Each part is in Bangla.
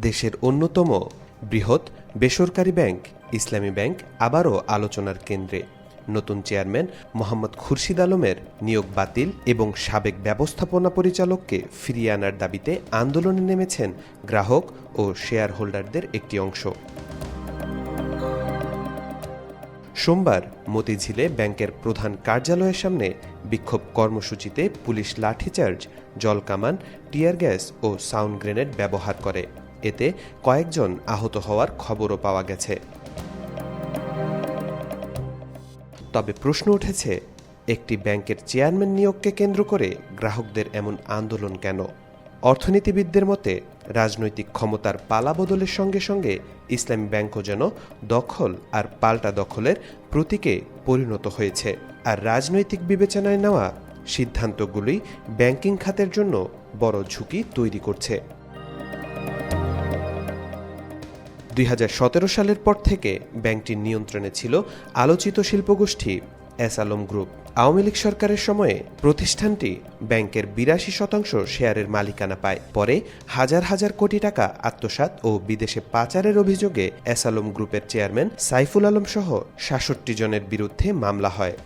দেশের অন্যতম বৃহৎ বেসরকারি ব্যাংক ইসলামী ব্যাংক আবারও আলোচনার কেন্দ্রে। নতুন চেয়ারম্যান মোহাম্মদ খুরশিদ আলমের নিয়োগ বাতিল এবং সাবেক ব্যবস্থাপনা পরিচালককে ফিরিয়ে আনার দাবিতে আন্দোলনে নেমেছেন গ্রাহক ও শেয়ার হোল্ডারদের একটি অংশ। সোমবার মতিঝিলে ব্যাংকের প্রধান কার্যালয়ের সামনে বিক্ষোভ কর্মসূচিতে পুলিশ লাঠিচার্জ, জলকামান, টিয়ার গ্যাস ও সাউন্ড গ্রেনেড ব্যবহার করে। এতে কয়েকজন আহত হওয়ার খবরও পাওয়া গেছে। তবে প্রশ্ন উঠেছে, একটি ব্যাংকের চেয়ারম্যান নিয়োগকে কেন্দ্র করে গ্রাহকদের এমন আন্দোলন কেন? অর্থনীতিবিদদের মতে, রাজনৈতিক ক্ষমতার পালাবদলের সঙ্গে সঙ্গে ইসলামী ব্যাংকও যেন দখল আর পাল্টা দখলের প্রতীকে পরিণত হয়েছে। আর রাজনৈতিক বিবেচনায় নেওয়া সিদ্ধান্তগুলি ব্যাংকিং খাতের জন্য বড় ঝুঁকি তৈরি করছে। 2017 সালের পর থেকে ব্যাংকটির নিয়ন্ত্রণে ছিল আলোচিত শিল্পগোষ্ঠী এস আলম গ্রুপ। আওয়ামী লীগ সরকারের সময়ে প্রতিষ্ঠানটি ব্যাংকের 82% শেয়ারের মালিকানা পায়। পরে হাজার হাজার কোটি টাকা আত্মসাৎ ও বিদেশে পাচারের অভিযোগে এস আলম গ্রুপের চেয়ারম্যান সাইফুল আলম সহ 66 জনের বিরুদ্ধে মামলা হয়।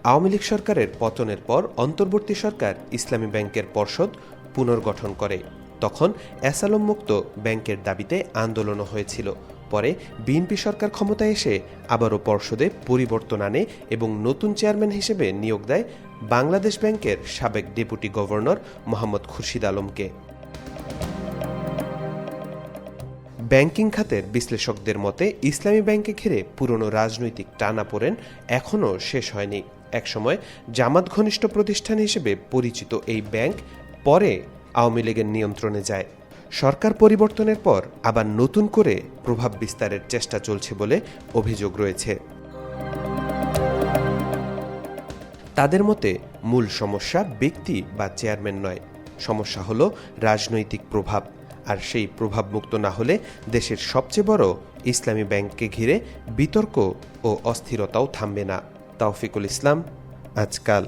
আওয়ামী লীগ সরকারের পতনের পর অন্তর্বর্তী সরকার ইসলামী ব্যাংকের পর্ষদ পুনর্গঠন করে। তখন এস আলম মুক্ত ব্যাংকের দাবিতে আন্দোলনও হয়েছিল। পরে বিএনপি সরকার ক্ষমতায় এসে আবারও পর্ষদে পরিবর্তন আনে এবং নতুন চেয়ারম্যান হিসেবে নিয়োগ দেয় বাংলাদেশ ব্যাংকের সাবেক ডেপুটি গভর্নর মোহাম্মদ খুরশিদ আলমকে। ব্যাংকিং খাতের বিশ্লেষকদের মতে, ইসলামী ব্যাংকে ঘিরে পুরনো রাজনৈতিক টানাপোড়েন এখনও শেষ হয়নি। একসময় জামাত ঘনিষ্ঠ প্রতিষ্ঠান হিসেবে পরিচিত এই ব্যাংক পরে আওয়ামী লীগের নিয়ন্ত্রণে যায়। সরকার পরিবর্তনের পর আবার নতুন করে প্রভাব বিস্তারের চেষ্টা চলছে বলে অভিযোগ রয়েছে। তাদের মতে, মূল সমস্যা ব্যক্তি বা চেয়ারম্যান নয়, সমস্যা হলো রাজনৈতিক প্রভাব। আর সেই প্রভাব মুক্ত না হলে দেশের সবচেয়ে বড় ইসলামী ব্যাংককে ঘিরে বিতর্ক ও অস্থিরতাও থামবে না। তাওফিকুল ইসলাম, আজকাল।